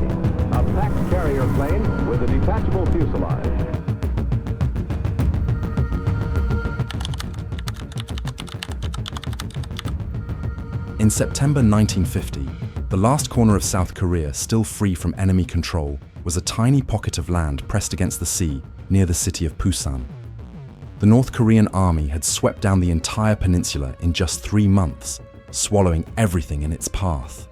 a packed carrier plane with a detachable fuselage. In September 1950, the last corner of South Korea still free from enemy control was a tiny pocket of land pressed against the sea near the city of Busan. The North Korean army had swept down the entire peninsula in just 3 months, swallowing everything in its path.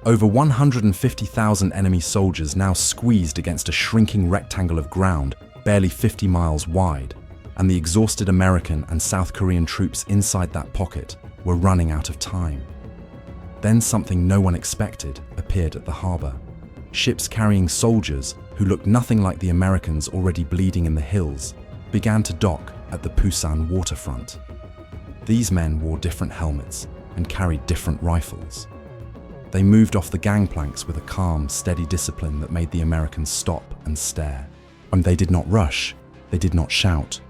Over 150,000 enemy soldiers now squeezed against a shrinking rectangle of ground barely 50 miles wide, and the exhausted American and South Korean troops inside that pocket were running out of time. Then something no one expected appeared at the harbor. Ships carrying soldiers who looked nothing like the Americans already bleeding in the hills began to dock at the Busan waterfront. These men wore different helmets and carried different rifles. They moved off the gangplanks with a calm, steady discipline that made the Americans stop and stare. And they did not rush, they did not shout.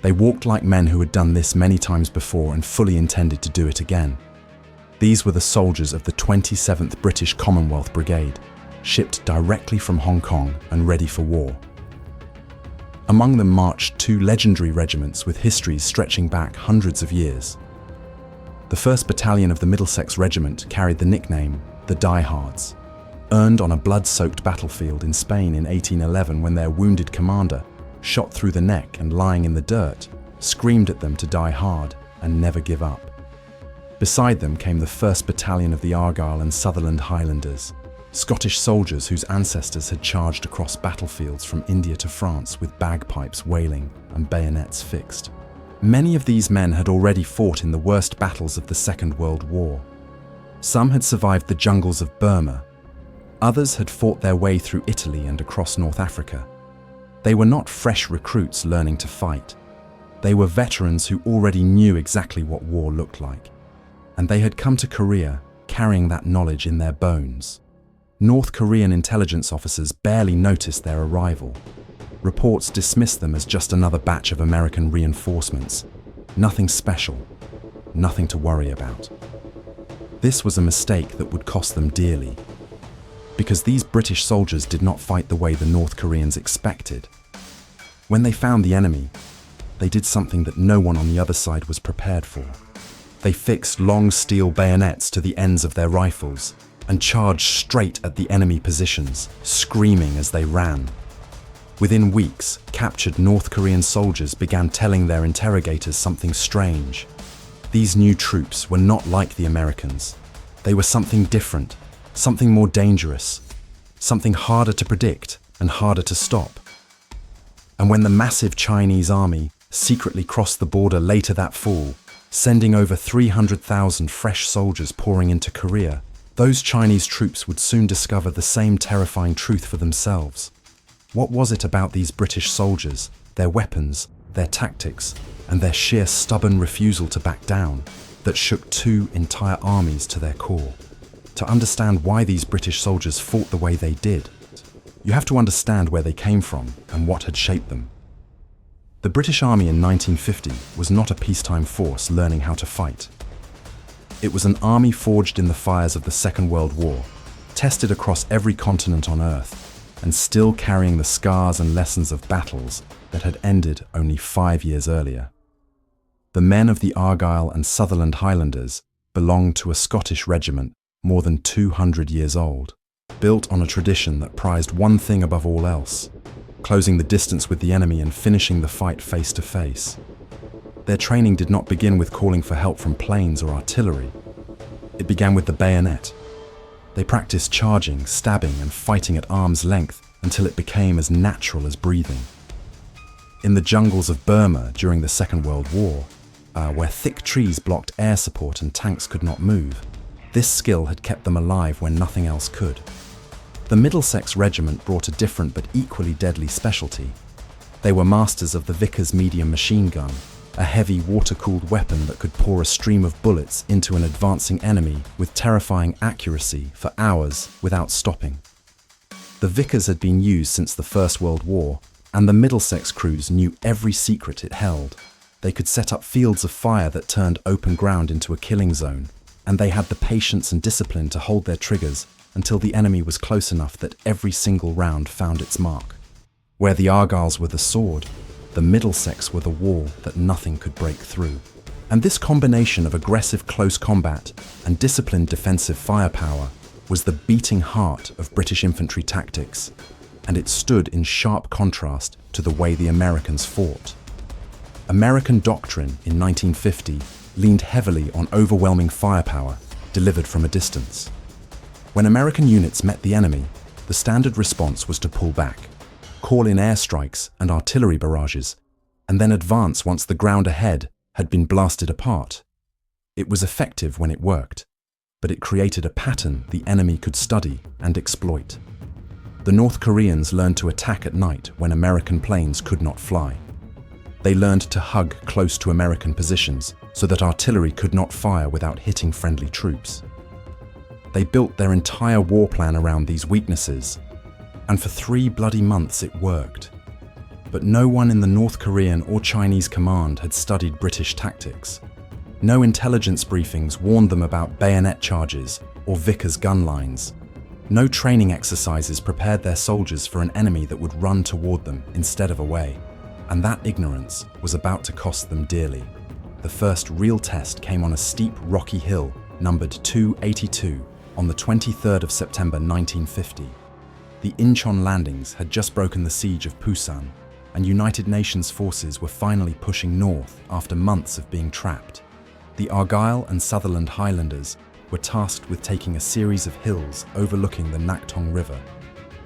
They walked like men who had done this many times before and fully intended to do it again. These were the soldiers of the 27th British Commonwealth Brigade, shipped directly from Hong Kong and ready for war. Among them marched 2 legendary regiments with histories stretching back hundreds of years. The 1st Battalion of the Middlesex Regiment carried the nickname the Diehards, earned on a blood-soaked battlefield in Spain in 1811 when their wounded commander, shot through the neck and lying in the dirt, screamed at them to die hard and never give up. Beside them came the 1st Battalion of the Argyll and Sutherland Highlanders, Scottish soldiers whose ancestors had charged across battlefields from India to France with bagpipes wailing and bayonets fixed. Many of these men had already fought in the worst battles of the Second World War. Some had survived the jungles of Burma. Others had fought their way through Italy and across North Africa. They were not fresh recruits learning to fight. They were veterans who already knew exactly what war looked like. And they had come to Korea carrying that knowledge in their bones. North Korean intelligence officers barely noticed their arrival. Reports dismissed them as just another batch of American reinforcements. Nothing special, nothing to worry about. This was a mistake that would cost them dearly, because these British soldiers did not fight the way the North Koreans expected. When they found the enemy, they did something that no one on the other side was prepared for. They fixed long steel bayonets to the ends of their rifles and charged straight at the enemy positions, screaming as they ran. Within weeks, captured North Korean soldiers began telling their interrogators something strange. These new troops were not like the Americans. They were something different, something more dangerous, something harder to predict and harder to stop. And when the massive Chinese army secretly crossed the border later that fall, sending over 300,000 fresh soldiers pouring into Korea, those Chinese troops would soon discover the same terrifying truth for themselves. What was it about these British soldiers, their weapons, their tactics, and their sheer stubborn refusal to back down, that shook 2 entire armies to their core? To understand why these British soldiers fought the way they did, you have to understand where they came from and what had shaped them. The British Army in 1950 was not a peacetime force learning how to fight. It was an army forged in the fires of the Second World War, tested across every continent on Earth, and still carrying the scars and lessons of battles that had ended only 5 years earlier. The men of the Argyll and Sutherland Highlanders belonged to a Scottish regiment more than 200 years old, built on a tradition that prized one thing above all else: closing the distance with the enemy and finishing the fight face to face. Their training did not begin with calling for help from planes or artillery. It began with the bayonet. They practiced charging, stabbing, and fighting at arm's length until it became as natural as breathing. In the jungles of Burma during the Second World War, where thick trees blocked air support and tanks could not move, this skill had kept them alive when nothing else could. The Middlesex Regiment brought a different but equally deadly specialty. They were masters of the Vickers medium machine gun, a heavy water-cooled weapon that could pour a stream of bullets into an advancing enemy with terrifying accuracy for hours without stopping. The Vickers had been used since the First World War, and the Middlesex crews knew every secret it held. They could set up fields of fire that turned open ground into a killing zone, and they had the patience and discipline to hold their triggers until the enemy was close enough that every single round found its mark. Where the Argylls were the sword, the Middlesex were the wall that nothing could break through. And this combination of aggressive close combat and disciplined defensive firepower was the beating heart of British infantry tactics, and it stood in sharp contrast to the way the Americans fought. American doctrine in 1950 leaned heavily on overwhelming firepower delivered from a distance. When American units met the enemy, the standard response was to pull back, call in airstrikes and artillery barrages, and then advance once the ground ahead had been blasted apart. It was effective when it worked, but it created a pattern the enemy could study and exploit. The North Koreans learned to attack at night when American planes could not fly. They learned to hug close to American positions so that artillery could not fire without hitting friendly troops. They built their entire war plan around these weaknesses, and for 3 bloody months it worked. But no one in the North Korean or Chinese command had studied British tactics. No intelligence briefings warned them about bayonet charges or Vickers gun lines. No training exercises prepared their soldiers for an enemy that would run toward them instead of away. And that ignorance was about to cost them dearly. The first real test came on a steep, rocky hill, numbered 282, on the 23rd of September 1950. The Incheon landings had just broken the siege of Pusan, and United Nations forces were finally pushing north after months of being trapped. The Argyll and Sutherland Highlanders were tasked with taking a series of hills overlooking the Naktung River,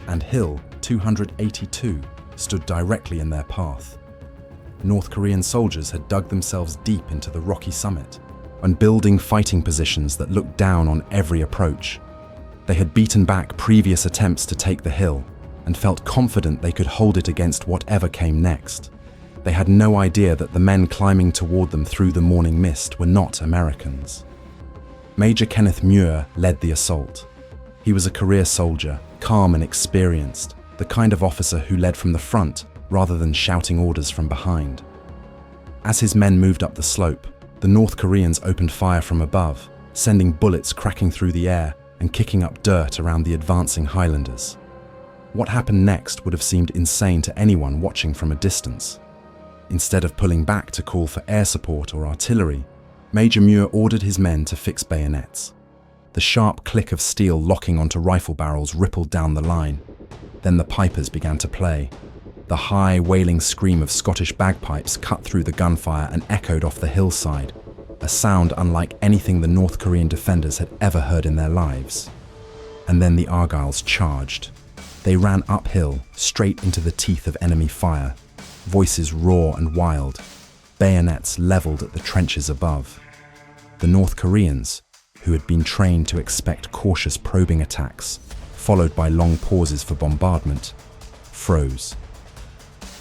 and Hill 282 stood directly in their path. North Korean soldiers had dug themselves deep into the rocky summit and building fighting positions that looked down on every approach. They had beaten back previous attempts to take the hill and felt confident they could hold it against whatever came next. They had no idea that the men climbing toward them through the morning mist were not Americans. Major Kenneth Muir led the assault. He was a career soldier, calm and experienced, the kind of officer who led from the front rather than shouting orders from behind. As his men moved up the slope, the North Koreans opened fire from above, sending bullets cracking through the air and kicking up dirt around the advancing Highlanders. What happened next would have seemed insane to anyone watching from a distance. Instead of pulling back to call for air support or artillery, Major Muir ordered his men to fix bayonets. The sharp click of steel locking onto rifle barrels rippled down the line. Then the pipers began to play. The high, wailing scream of Scottish bagpipes cut through the gunfire and echoed off the hillside, a sound unlike anything the North Korean defenders had ever heard in their lives. And then the Argylls charged. They ran uphill, straight into the teeth of enemy fire, voices raw and wild, bayonets leveled at the trenches above. The North Koreans, who had been trained to expect cautious probing attacks, followed by long pauses for bombardment, froze.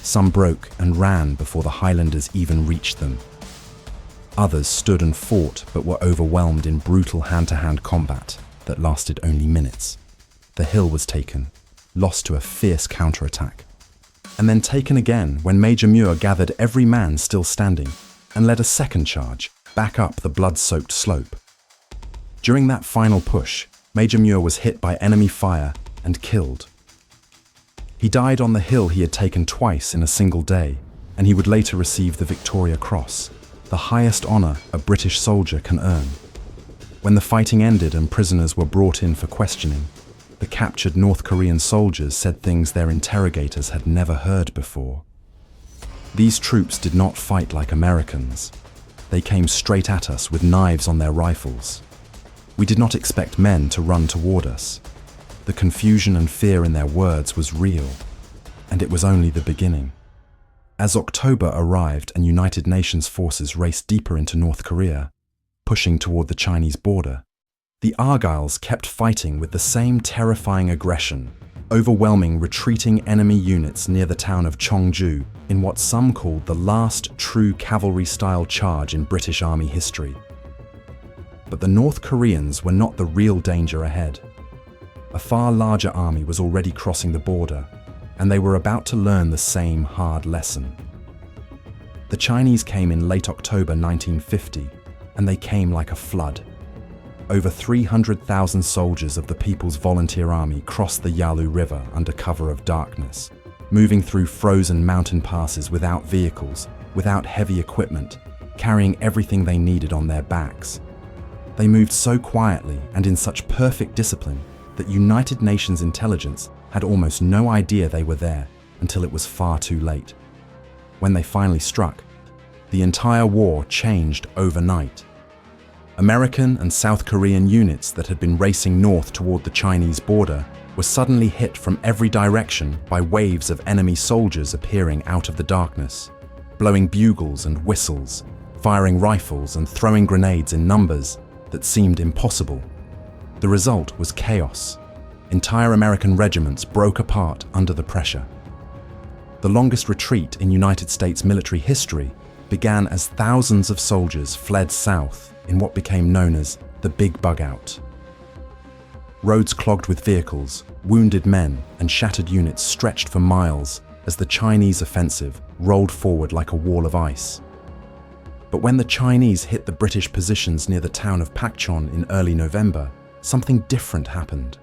Some broke and ran before the Highlanders even reached them. Others stood and fought but were overwhelmed in brutal hand-to-hand combat that lasted only minutes. The hill was taken, lost to a fierce counterattack, and then taken again when Major Muir gathered every man still standing and led a second charge back up the blood-soaked slope. During that final push, Major Muir was hit by enemy fire and killed. He died on the hill he had taken twice in a single day, and he would later receive the Victoria Cross, the highest honor a British soldier can earn. When the fighting ended and prisoners were brought in for questioning, the captured North Korean soldiers said things their interrogators had never heard before. These troops did not fight like Americans. They came straight at us with knives on their rifles. We did not expect men to run toward us. The confusion and fear in their words was real, and it was only the beginning. As October arrived and United Nations forces raced deeper into North Korea, pushing toward the Chinese border, the Argylls kept fighting with the same terrifying aggression, overwhelming retreating enemy units near the town of Cheongju in what some called the last true cavalry-style charge in British Army history. But the North Koreans were not the real danger ahead. A far larger army was already crossing the border, and they were about to learn the same hard lesson. The Chinese came in late October 1950, and they came like a flood. over 300,000 soldiers of the People's Volunteer Army crossed the Yalu River under cover of darkness, moving through frozen mountain passes without vehicles, without heavy equipment, carrying everything they needed on their backs. They moved so quietly and in such perfect discipline that United Nations intelligence had almost no idea they were there until it was far too late. When they finally struck, the entire war changed overnight. American and South Korean units that had been racing north toward the Chinese border were suddenly hit from every direction by waves of enemy soldiers appearing out of the darkness, blowing bugles and whistles, firing rifles and throwing grenades in numbers that seemed impossible. The result was chaos. Entire American regiments broke apart under the pressure. The longest retreat in United States military history began as thousands of soldiers fled south in what became known as the Big Bug Out. Roads clogged with vehicles, wounded men, and shattered units stretched for miles as the Chinese offensive rolled forward like a wall of ice. But when the Chinese hit the British positions near the town of Pacchon in early November, something different happened.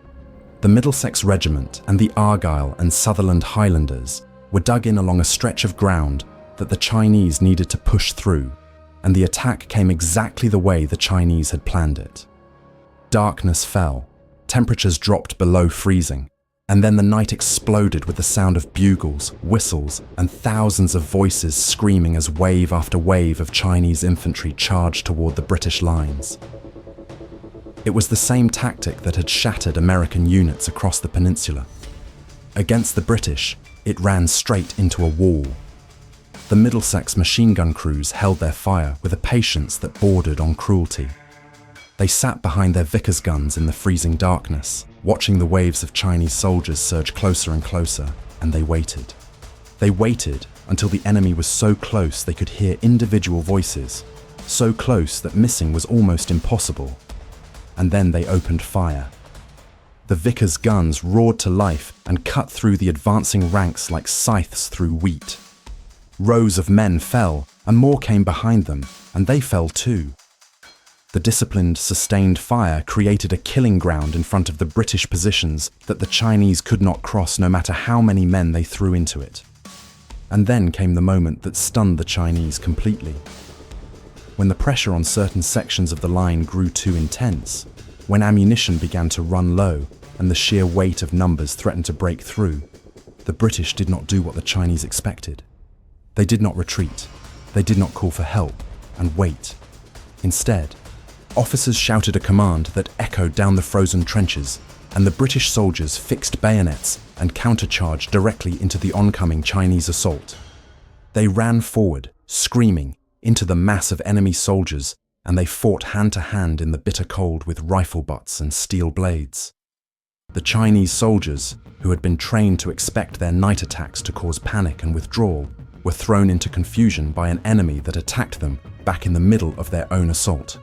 The Middlesex Regiment and the Argyll and Sutherland Highlanders were dug in along a stretch of ground that the Chinese needed to push through, and the attack came exactly the way the Chinese had planned it. Darkness fell, temperatures dropped below freezing, and then the night exploded with the sound of bugles, whistles, and thousands of voices screaming as wave after wave of Chinese infantry charged toward the British lines. It was the same tactic that had shattered American units across the peninsula. Against the British, it ran straight into a wall. The Middlesex machine gun crews held their fire with a patience that bordered on cruelty. They sat behind their Vickers guns in the freezing darkness, watching the waves of Chinese soldiers surge closer and closer, and they waited. They waited until the enemy was so close they could hear individual voices, so close that missing was almost impossible. And then they opened fire. The Vickers guns roared to life and cut through the advancing ranks like scythes through wheat. Rows of men fell, and more came behind them, and they fell too. The disciplined, sustained fire created a killing ground in front of the British positions that the Chinese could not cross no matter how many men they threw into it. And then came the moment that stunned the Chinese completely. When the pressure on certain sections of the line grew too intense, when ammunition began to run low and the sheer weight of numbers threatened to break through, the British did not do what the Chinese expected. They did not retreat, they did not call for help and wait. Instead, officers shouted a command that echoed down the frozen trenches, and the British soldiers fixed bayonets and countercharged directly into the oncoming Chinese assault. They ran forward, screaming, into the mass of enemy soldiers, and they fought hand to hand in the bitter cold with rifle butts and steel blades. The Chinese soldiers, who had been trained to expect their night attacks to cause panic and withdrawal, were thrown into confusion by an enemy that attacked them back in the middle of their own assault.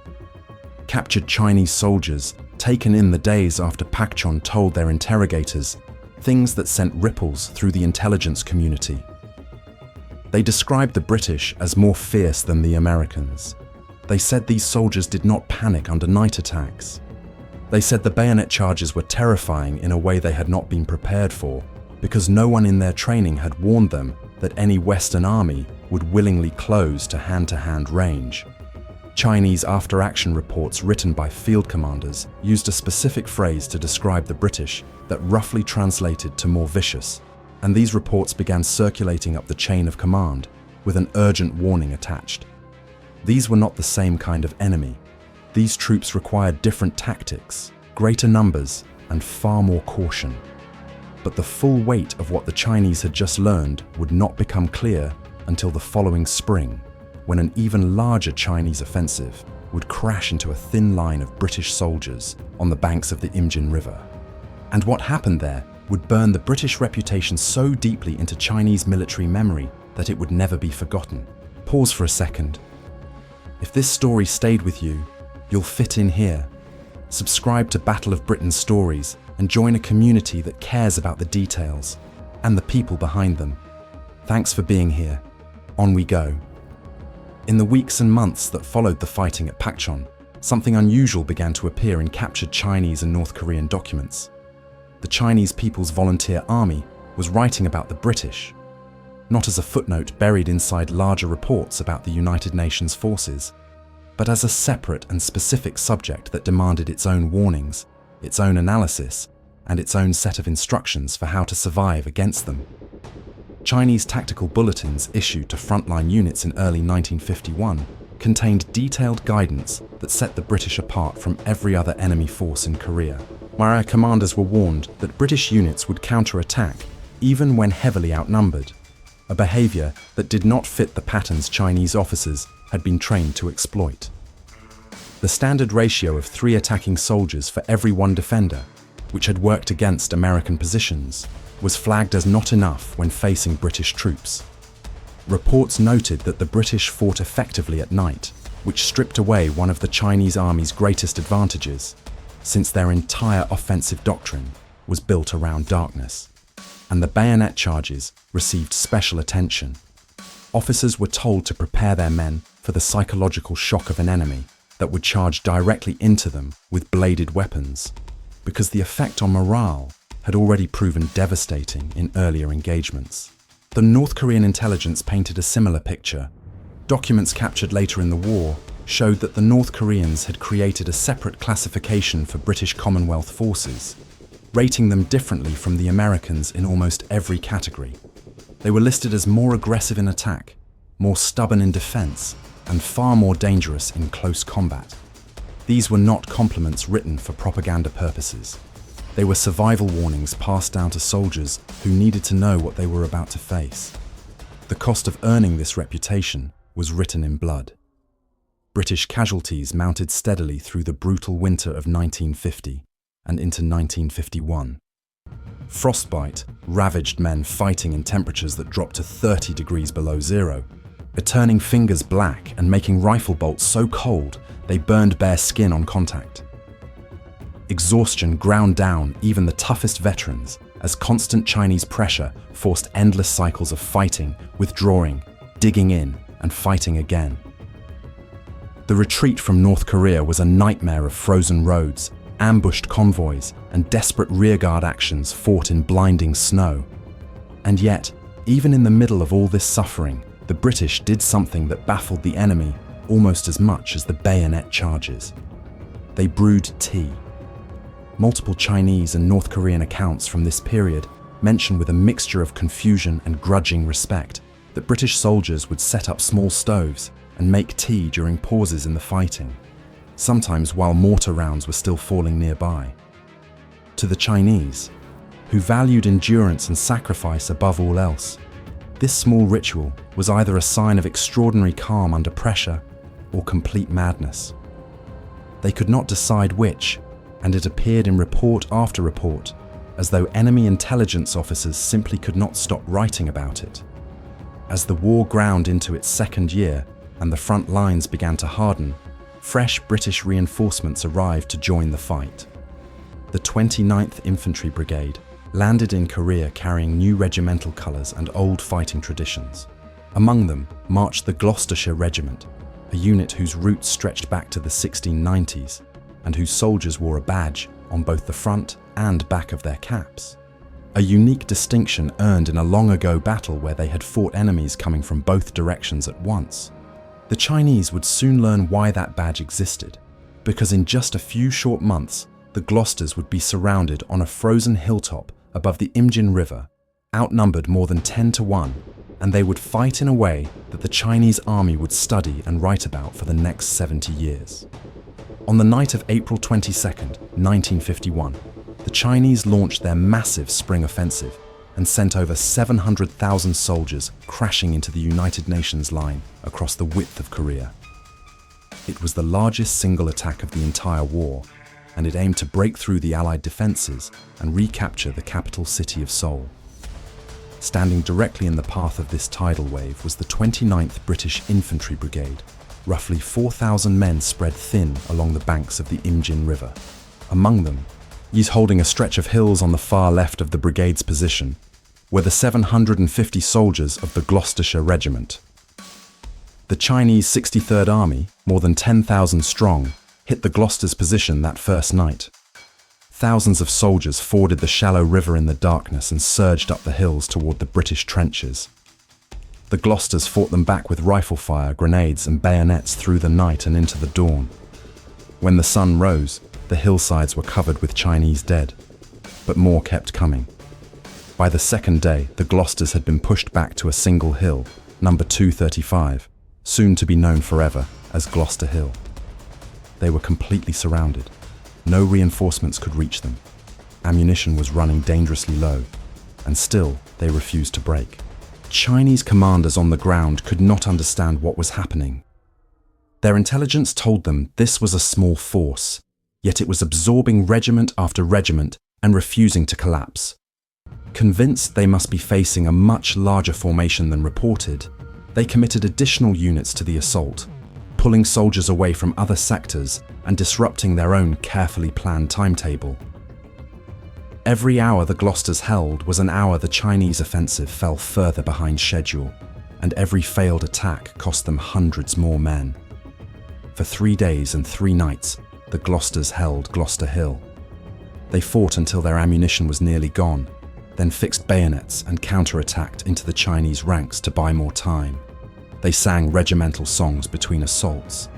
Captured Chinese soldiers, taken in the days after Pacchon told their interrogators, things that sent ripples through the intelligence community. They described the British as more fierce than the Americans. They said these soldiers did not panic under night attacks. They said the bayonet charges were terrifying in a way they had not been prepared for, because no one in their training had warned them that any Western army would willingly close to hand-to-hand range. Chinese after-action reports written by field commanders used a specific phrase to describe the British that roughly translated to more vicious, and these reports began circulating up the chain of command with an urgent warning attached. These were not the same kind of enemy. These troops required different tactics, greater numbers, and far more caution. But the full weight of what the Chinese had just learned would not become clear until the following spring, when an even larger Chinese offensive would crash into a thin line of British soldiers on the banks of the Imjin River. And what happened there would burn the British reputation so deeply into Chinese military memory that it would never be forgotten. Pause for a second. If this story stayed with you, you'll fit in here. Subscribe to Battle of Britain Stories and join a community that cares about the details and the people behind them. Thanks for being here. On we go. In the weeks and months that followed the fighting at Pacchon, something unusual began to appear in captured Chinese and North Korean documents. The Chinese People's Volunteer Army was writing about the British, not as a footnote buried inside larger reports about the United Nations forces, but as a separate and specific subject that demanded its own warnings, its own analysis, and its own set of instructions for how to survive against them. Chinese tactical bulletins issued to frontline units in early 1951 contained detailed guidance that set the British apart from every other enemy force in Korea, where our commanders were warned that British units would counter-attack even when heavily outnumbered, a behavior that did not fit the patterns Chinese officers had been trained to exploit. The standard ratio of 3 attacking soldiers for every 1 defender, which had worked against American positions, was flagged as not enough when facing British troops. Reports noted that the British fought effectively at night, which stripped away one of the Chinese army's greatest advantages, since their entire offensive doctrine was built around darkness. And the bayonet charges received special attention. Officers were told to prepare their men for the psychological shock of an enemy that would charge directly into them with bladed weapons, because the effect on morale had already proven devastating in earlier engagements. The North Korean intelligence painted a similar picture. Documents captured later in the war showed that the North Koreans had created a separate classification for British Commonwealth forces, rating them differently from the Americans in almost every category. They were listed as more aggressive in attack, more stubborn in defense, and far more dangerous in close combat. These were not compliments written for propaganda purposes. They were survival warnings passed down to soldiers who needed to know what they were about to face. The cost of earning this reputation was written in blood. British casualties mounted steadily through the brutal winter of 1950 and into 1951. Frostbite ravaged men fighting in temperatures that dropped to 30 degrees below zero, turning fingers black and making rifle bolts so cold they burned bare skin on contact. Exhaustion ground down even the toughest veterans as constant Chinese pressure forced endless cycles of fighting, withdrawing, digging in, and fighting again. The retreat from North Korea was a nightmare of frozen roads, ambushed convoys, and desperate rearguard actions fought in blinding snow. And yet, even in the middle of all this suffering, the British did something that baffled the enemy almost as much as the bayonet charges. They brewed tea. Multiple Chinese and North Korean accounts from this period mention with a mixture of confusion and grudging respect that British soldiers would set up small stoves and make tea during pauses in the fighting, sometimes while mortar rounds were still falling nearby. To the Chinese, who valued endurance and sacrifice above all else, this small ritual was either a sign of extraordinary calm under pressure or complete madness. They could not decide which, and it appeared in report after report as though enemy intelligence officers simply could not stop writing about it. As the war ground into its second year and the front lines began to harden, fresh British reinforcements arrived to join the fight. The 29th Infantry Brigade landed in Korea carrying new regimental colours and old fighting traditions. Among them marched the Gloucestershire Regiment, a unit whose roots stretched back to the 1690s, and whose soldiers wore a badge on both the front and back of their caps. A unique distinction earned in a long-ago battle where they had fought enemies coming from both directions at once. The Chinese would soon learn why that badge existed, because in just a few short months, the Glosters would be surrounded on a frozen hilltop above the Imjin River, outnumbered more than 10-1, and they would fight in a way that the Chinese army would study and write about for the next 70 years. On the night of April 22nd, 1951, the Chinese launched their massive spring offensive and sent over 700,000 soldiers crashing into the United Nations line across the width of Korea. It was the largest single attack of the entire war, and it aimed to break through the Allied defenses and recapture the capital city of Seoul. Standing directly in the path of this tidal wave was the 29th British Infantry Brigade, roughly 4,000 men spread thin along the banks of the Imjin River. Among them, these holding a stretch of hills on the far left of the brigade's position, were the 750 soldiers of the Gloucestershire Regiment. The Chinese 63rd Army, more than 10,000 strong, hit the Glosters' position that first night. Thousands of soldiers forded the shallow river in the darkness and surged up the hills toward the British trenches. The Glosters fought them back with rifle fire, grenades and bayonets through the night and into the dawn. When the sun rose, the hillsides were covered with Chinese dead, but more kept coming. By the second day, the Glosters had been pushed back to a single hill, number 235, soon to be known forever as Gloucester Hill. They were completely surrounded. No reinforcements could reach them. Ammunition was running dangerously low, and still they refused to break. Chinese commanders on the ground could not understand what was happening. Their intelligence told them this was a small force, yet it was absorbing regiment after regiment and refusing to collapse. Convinced they must be facing a much larger formation than reported, they committed additional units to the assault, pulling soldiers away from other sectors and disrupting their own carefully planned timetable. Every hour the Glosters held was an hour the Chinese offensive fell further behind schedule, and every failed attack cost them hundreds more men. For 3 days and 3 nights, the Glosters held Gloucester Hill. They fought until their ammunition was nearly gone, then fixed bayonets and counterattacked into the Chinese ranks to buy more time. They sang regimental songs between assaults.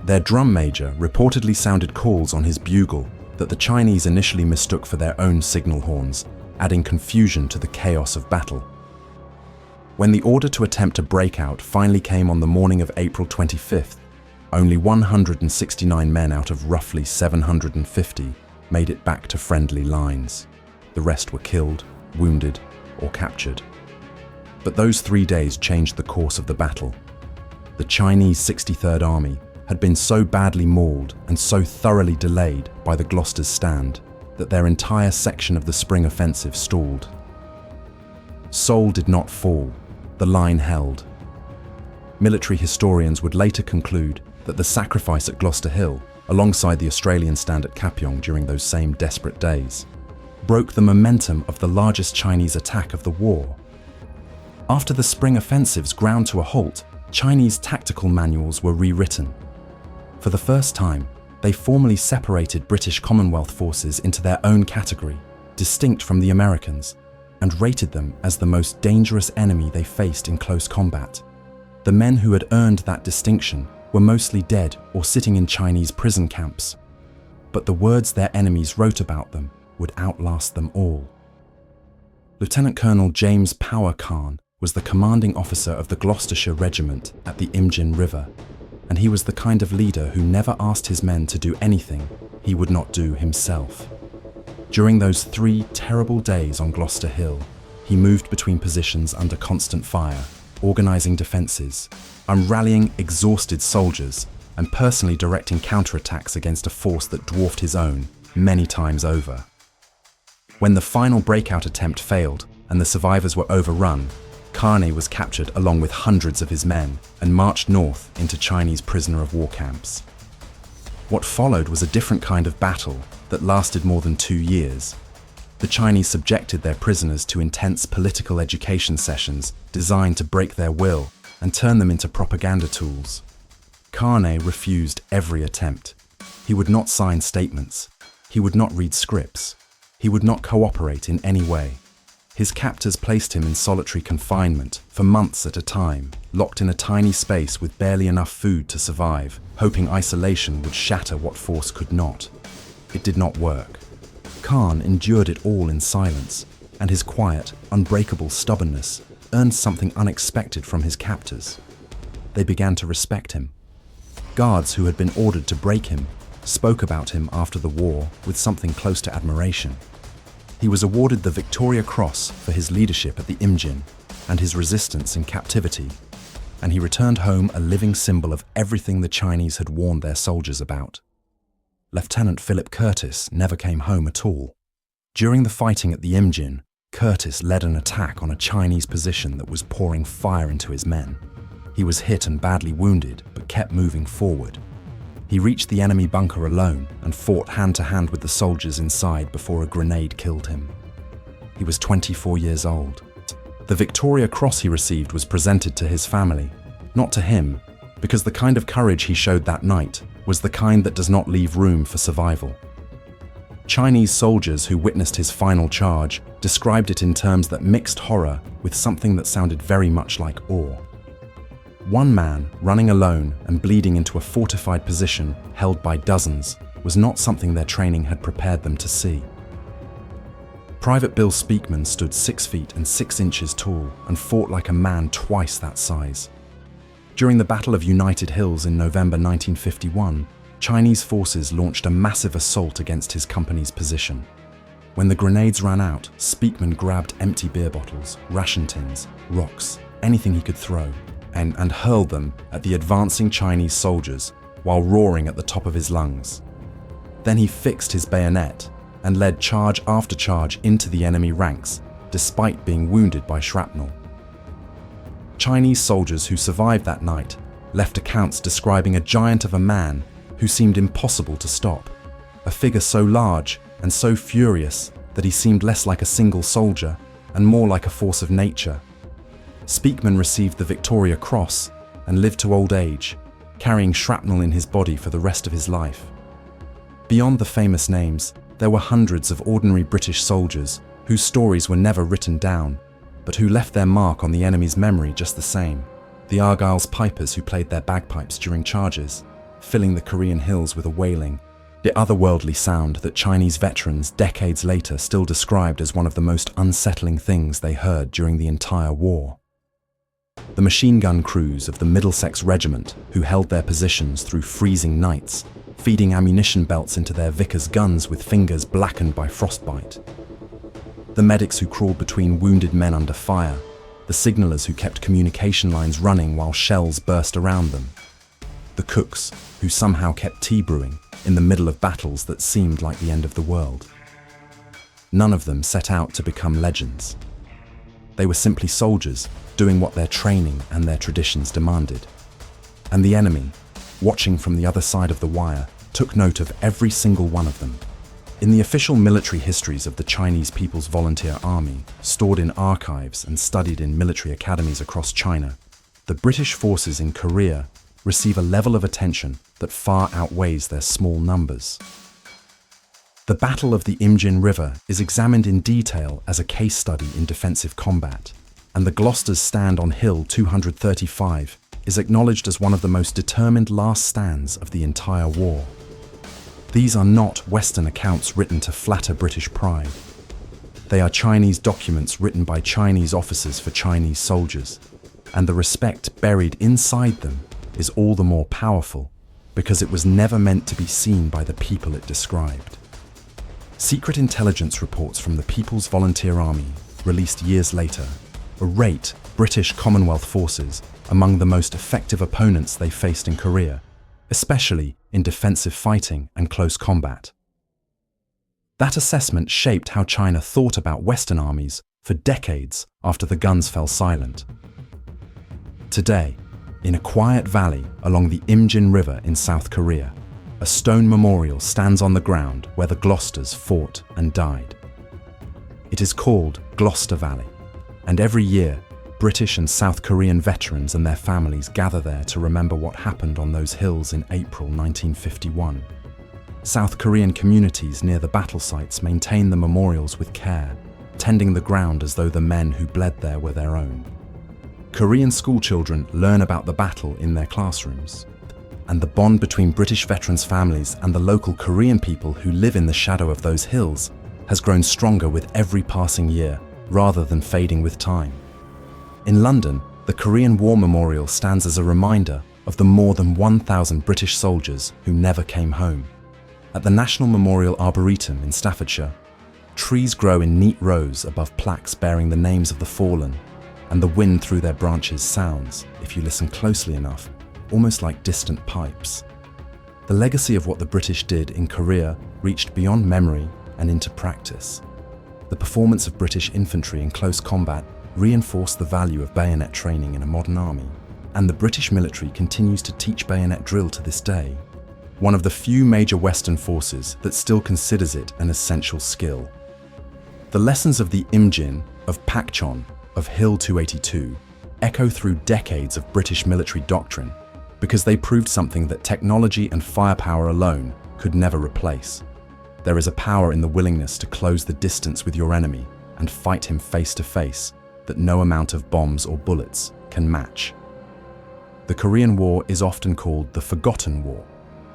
Their drum major reportedly sounded calls on his bugle that the Chinese initially mistook for their own signal horns, adding confusion to the chaos of battle. When the order to attempt a breakout finally came on the morning of April 25th, only 169 men out of roughly 750 made it back to friendly lines. The rest were killed, wounded, or captured. But those 3 days changed the course of the battle. The Chinese 63rd Army had been so badly mauled and so thoroughly delayed by the Gloucesters' stand that their entire section of the spring offensive stalled. Seoul did not fall, the line held. Military historians would later conclude that the sacrifice at Gloucester Hill, alongside the Australian stand at Pacchon during those same desperate days, broke the momentum of the largest Chinese attack of the war. After the spring offensives ground to a halt, Chinese tactical manuals were rewritten. For the first time, they formally separated British Commonwealth forces into their own category, distinct from the Americans, and rated them as the most dangerous enemy they faced in close combat. The men who had earned that distinction were mostly dead or sitting in Chinese prison camps, but the words their enemies wrote about them would outlast them all. Lieutenant Colonel James Pacchon was the commanding officer of the Gloucestershire Regiment at the Imjin River, and he was the kind of leader who never asked his men to do anything he would not do himself. During those 3 terrible days on Gloucester Hill, he moved between positions under constant fire, organising defences, and rallying exhausted soldiers, and personally directing counterattacks against a force that dwarfed his own many times over. When the final breakout attempt failed and the survivors were overrun, Carney was captured along with hundreds of his men and marched north into Chinese prisoner of war camps. What followed was a different kind of battle that lasted more than 2 years. The Chinese subjected their prisoners to intense political education sessions designed to break their will and turn them into propaganda tools. Carney refused every attempt. He would not sign statements. He would not read scripts. He would not cooperate in any way. His captors placed him in solitary confinement for months at a time, locked in a tiny space with barely enough food to survive, hoping isolation would shatter what force could not. It did not work. Khan endured it all in silence, and his quiet, unbreakable stubbornness earned something unexpected from his captors. They began to respect him. Guards who had been ordered to break him spoke about him after the war with something close to admiration. He was awarded the Victoria Cross for his leadership at the Imjin and his resistance in captivity, and he returned home a living symbol of everything the Chinese had warned their soldiers about. Lieutenant Philip Curtis never came home at all. During the fighting at the Imjin, Curtis led an attack on a Chinese position that was pouring fire into his men. He was hit and badly wounded, but kept moving forward. He reached the enemy bunker alone and fought hand-to-hand with the soldiers inside before a grenade killed him. He was 24 years old. The Victoria Cross he received was presented to his family, not to him, because the kind of courage he showed that night was the kind that does not leave room for survival. Chinese soldiers who witnessed his final charge described it in terms that mixed horror with something that sounded very much like awe. One man, running alone and bleeding into a fortified position held by dozens, was not something their training had prepared them to see. Private Bill Speakman stood 6 feet and 6 inches tall and fought like a man twice that size. During the Battle of United Hills in November 1951, Chinese forces launched a massive assault against his company's position. When the grenades ran out, Speakman grabbed empty beer bottles, ration tins, rocks, anything he could throw, and hurled them at the advancing Chinese soldiers while roaring at the top of his lungs. Then he fixed his bayonet and led charge after charge into the enemy ranks, despite being wounded by shrapnel. Chinese soldiers who survived that night left accounts describing a giant of a man who seemed impossible to stop, a figure so large and so furious that he seemed less like a single soldier and more like a force of nature. Speakman received the Victoria Cross and lived to old age, carrying shrapnel in his body for the rest of his life. Beyond the famous names, there were hundreds of ordinary British soldiers whose stories were never written down, but who left their mark on the enemy's memory just the same. The Argyll's pipers who played their bagpipes during charges, filling the Korean hills with a wailing, the otherworldly sound that Chinese veterans decades later still described as one of the most unsettling things they heard during the entire war. The machine gun crews of the Middlesex Regiment who held their positions through freezing nights, feeding ammunition belts into their Vickers guns with fingers blackened by frostbite. The medics who crawled between wounded men under fire, the signallers who kept communication lines running while shells burst around them, the cooks who somehow kept tea brewing in the middle of battles that seemed like the end of the world. None of them set out to become legends. They were simply soldiers doing what their training and their traditions demanded. And the enemy, watching from the other side of the wire, took note of every single one of them. In the official military histories of the Chinese People's Volunteer Army, stored in archives and studied in military academies across China, the British forces in Korea receive a level of attention that far outweighs their small numbers. The Battle of the Imjin River is examined in detail as a case study in defensive combat, and the Glosters' stand on Hill 235 is acknowledged as one of the most determined last stands of the entire war. These are not Western accounts written to flatter British pride. They are Chinese documents written by Chinese officers for Chinese soldiers, and the respect buried inside them is all the more powerful because it was never meant to be seen by the people it described. Secret intelligence reports from the People's Volunteer Army, released years later, rate British Commonwealth forces among the most effective opponents they faced in Korea, especially in defensive fighting and close combat. That assessment shaped how China thought about Western armies for decades after the guns fell silent. Today, in a quiet valley along the Imjin River in South Korea, a stone memorial stands on the ground where the Glosters fought and died. It is called Gloucester Valley, and every year, British and South Korean veterans and their families gather there to remember what happened on those hills in April 1951. South Korean communities near the battle sites maintain the memorials with care, tending the ground as though the men who bled there were their own. Korean schoolchildren learn about the battle in their classrooms, and the bond between British veterans' families and the local Korean people who live in the shadow of those hills has grown stronger with every passing year, rather than fading with time. In London, the Korean War Memorial stands as a reminder of the more than 1,000 British soldiers who never came home. At the National Memorial Arboretum in Staffordshire, trees grow in neat rows above plaques bearing the names of the fallen, and the wind through their branches sounds, if you listen closely enough, almost like distant pipes. The legacy of what the British did in Korea reached beyond memory and into practice. The performance of British infantry in close combat reinforced the value of bayonet training in a modern army, and the British military continues to teach bayonet drill to this day, one of the few major Western forces that still considers it an essential skill. The lessons of the Imjin, of Pacchon, of Hill 282 echo through decades of British military doctrine, because they proved something that technology and firepower alone could never replace. There is a power in the willingness to close the distance with your enemy and fight him face to face that no amount of bombs or bullets can match. The Korean War is often called the Forgotten War,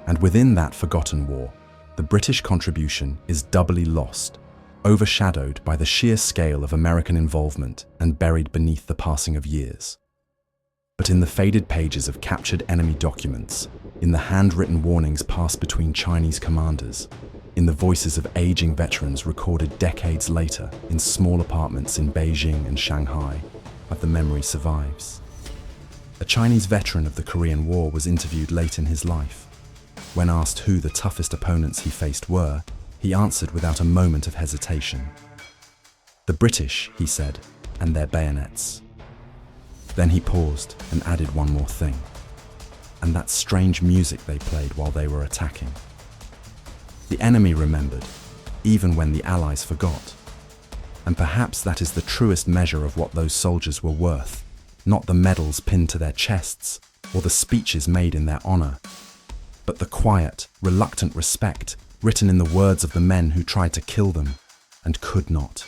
and within that forgotten war, the British contribution is doubly lost, overshadowed by the sheer scale of American involvement and buried beneath the passing of years. But in the faded pages of captured enemy documents, in the handwritten warnings passed between Chinese commanders, in the voices of aging veterans recorded decades later in small apartments in Beijing and Shanghai, the memory survives. A Chinese veteran of the Korean War was interviewed late in his life. When asked who the toughest opponents he faced were, he answered without a moment of hesitation. "The British," he said, "and their bayonets." Then he paused and added one more thing. "And that strange music they played while they were attacking." The enemy remembered, even when the Allies forgot. And perhaps that is the truest measure of what those soldiers were worth, not the medals pinned to their chests or the speeches made in their honor, but the quiet, reluctant respect written in the words of the men who tried to kill them and could not.